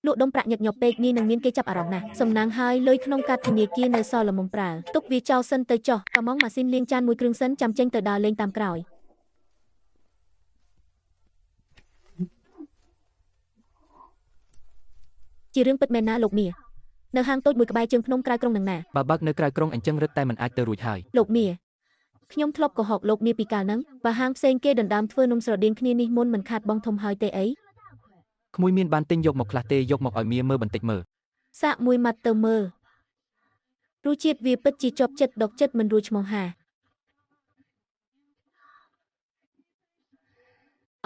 លក់ដុំប្រាក់ញឹកញាប់ពេកនេះនឹងមានគេចាប់អារម្មណ៍ណាស់សំណាងហើយលុយក្នុងកាតធនាគារនៅសល់ល្មមប្រើទុកវាចោលសិនទៅចុះកំងម៉ាស៊ីនលាងចានមួយគ្រឿងសិនចាំចេញទៅដើរលេងតាមក្រោយជារឿងពិតមែនណាលោកមានៅហាងតូចមួយក្បែរជើងភ្នំក្រៅក្រុងនឹងណាបើបើកនៅក្រៅក្រុងអញ្ចឹងរឹតតែមិនអាចទៅរួចហើយលោកមាខ្ញុំធ្លាប់កុហកលោកមាពីកាលហ្នឹងបើហាងផ្សេងគេដណ្ដើមធ្វើនំស្រដៀងគ្នានេះមុនមិនខាតបងធំហើយទេអីក្មួយមានបានទិញយកមកខ្លះទេយកមកឲ្យមាមើលបន្តិចមើលសាកមួយម៉ាត់ទៅមើលរសជាតិវាពិតជាជាប់ចិត្តដកចិត្តមិនរួចឈ្មោះហា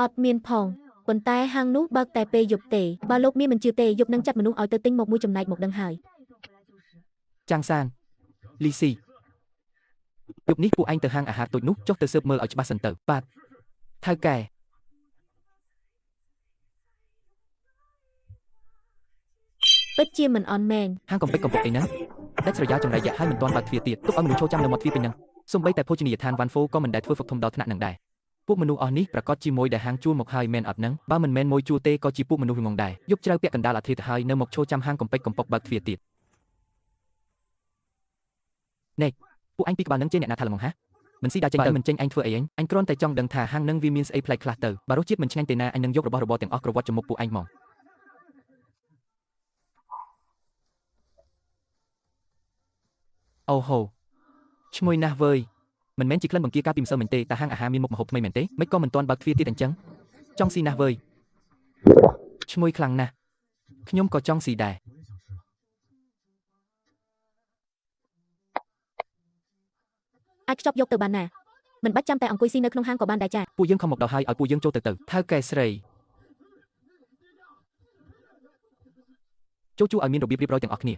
អត់មានផងប៉ុន្តែហាងនោះបើកតែពេលយប់ទេបើលោកមាមិនជឿទេយប់នឹងចាត់មនុស្សឲ្យទៅទិញមកមួយចំណែកមកដឹងហើយចាំងសានលីស៊ីយប់នេះពួកឯងទៅហាងអាហារតូចនោះចុះទៅស៊ើបមើលឲ្យច្បាស់សិនទៅបាទថៅកែពិតជាមិនអន់មែនហាងកំពេចកំពុកអីហ្នឹងដាច់ស្រយាលចម្រៃយ៉ាក់ហើយមិនទាន់បើកទ្វារទៀតទុកឲ្យមនុស្សចូលចាំនៅមាត់ទ្វារពេញហ្នឹងសូម្បីតែភោជនីយដ្ឋានវ៉ាន់ហ្វូក៏មិនដែលធ្វើហ្វឹកធំដល់ថ្នាក់ហ្នឹងដែរពួកមនុស្សអស់នេះប្រកាសជាមួយដែលហាងជួលមកហើយមែនអត់ហ្នឹងបើមិនមែនមួយជួលទេក៏ជាពួកមនុស្សល្ងងដែរយប់ជ្រៅពាក់កណ្ដាលអាធ្រាត្រទៅហើយនៅមកឈរចាំហាងកំពេចកំពុកបើកទ្វារទៀតណែពួកអញពីក្បាលហ្នឹងចេញអ្នកណាថាល្ងងហាមិនស៊ីដាចេញទៅមិនចេញអញធ្វើអីអញគ្រាន់តែចង់ដឹងថាហាងហ្នឹងវាមានស្អីប្លែកខ្លះទៅបើរសជាតិមិនឆ្ងាញ់ទេណាអញនឹងយករបស់របរទាំងអស់ក្រវត្តចំមុខពួកអញមកអូហូឈ្ងុយណាស់វើយមិនមែនជាក្លិនបង្គាកាលពីម្សិលមិញទេតែហាងអាហារមានមុខម្ហូបថ្មីមែនទេមិនក៏មិនទាន់បើកទ្វារទៀតអញ្ចឹងចង់ស៊ីណាស់វើយឈ្ងុយខ្លាំងណាស់ខ្ញុំក៏ចង់ស៊ីដែរអាចខ្ចប់យកទៅបានណាមិនបាច់ចាំតែអង្គុយស៊ីនៅក្នុងហាងក៏បានដែរចាពួកយើងខំមកដល់ហើយឲ្យពួកយើងចូលទៅថៅកែស្រីចូលឲ្យមានរបៀបរៀបរយទាំងអស់គ្នា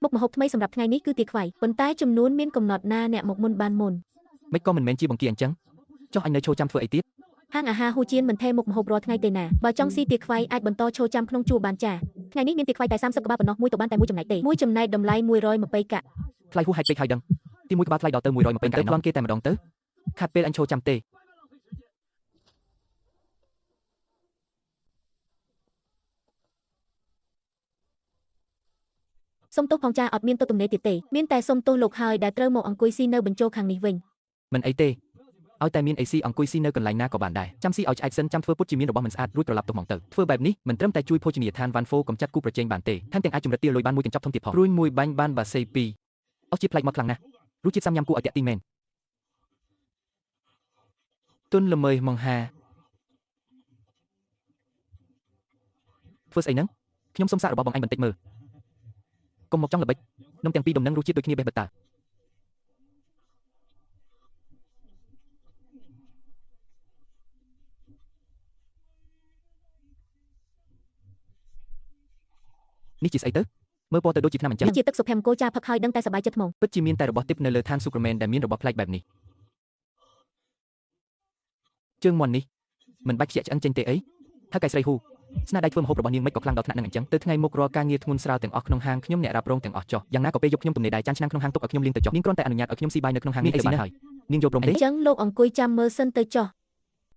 មុខម្ហូបថ្មីសម្រាប់ថ្ងៃនេះគឺទាខ្វៃប៉ុន្តែចំនួនមានកំណត់ណាអ្នកមកមុនបានមុនមិនក៏មិនមែនជាបង្គាអញ្ចឹងចុះអញនៅឈរចាំធ្វើអីទៀតហាងអាហារហ៊ូជៀនមិនថេមុខម្ហូបរាល់ថ្ងៃទេណាបើចង់ស៊ីទាខ្វៃអាចបន្តឈរចាំក្នុងជួរបានចាថ្ងៃនេះមានទាខ្វៃតែ30ក្បាលប៉ុណ្ណោះមួយទៅបានតែមួយចំណែកទេមួយចំណែកតម្លៃ120កាក់ថ្លៃហួសហេតុពេកហើយដឹងទីមួយក្បាលថ្លៃដល់ទៅ120កាក់ប្លន់គេតែម្ដងទៅខាត់ពេលអញឈរចាំទេសុំទោសផងចាអត់មានទោសទំនេរទៀតទេមានតែសុំទោសលោកហើយដែលត្រូវមកអង្គុយស៊ីនៅបញ្ចូលខាងនេះវិញមិនអីទេឲ្យតែមានអីស៊ីអង្គុយស៊ីនៅកន្លែងណាក៏បានដែរចាំស៊ីឲ្យឆ្អែតសិនចាំធ្វើពុតជាមានរបស់មិនស្អាតរួចត្រឡប់ទៅមកទៅធ្វើបែបនេះមិនត្រឹមតែជួយភោជនីយដ្ឋានវ៉ាន់ហ្វូកំចាត់គូប្រជែងបានទេថែមទាំងអាចជំរិតទាលុយបានមួយកញ្ចប់ធំទៀតផងរួយមួយបាញ់បានបាសេពីអស់ជាប្លែកមកខ្លាំងណាស់រសជាតិសាំញ៉ាំគួរឲ្យតាក់ទាញមែនទុនល្មើយម៉ងហាធ្វើស្អីហ្នឹងខ្ញុំសុំសាករបស់បងអញបន្តិចមើលកុំមកចង់ល្បិចនំទាំងពីរដុំនឹងរសជាតិដូចគ្នាបេះបិទតើនេះជាស្អីទៅមើលពណ៌ទៅដូចជាថ្នាំអញ្ចឹងនេះជាទឹកសុភមង្គលចាផឹកហើយដឹងតែសប្បាយចិត្តហ្មងពិតជាមានតែរបស់ទីបនៅលើឋានស៊ូក្រមែនដែលមានរបស់ប្លែកបែបនេះជើងមាន់នេះមិនបាច់ខ្ជាក់ឆ្អិនចេញទេអីថាកែស្រីហ៊ូស្នាដៃធ្វើម្ហូបរបស់នាងមិនក៏ខ្លាំងដល់ថ្នាក់នឹងអញ្ចឹងទៅថ្ងៃមុខរាល់ការងារធ្ងន់ស្រាលទាំងអស់ក្នុងហាងខ្ញុំអ្នករ៉ាប់រងទាំងអស់ចុះយ៉ាងណាក៏ពេលយកខ្ញុំទំនេរដែរចានឆ្នាំងក្នុងហាងទុកឲ្យខ្ញុំលាងទៅចុះនាងគ្រាន់តែអនុញ្ញាតឲ្យខ្ញុំស៊ីបាយនៅក្នុងហាងនេះអីសិនហើយនាងយកព្រមទេអញ្ចឹងលោកអង្គុយចាំមើលសិនទៅចុះ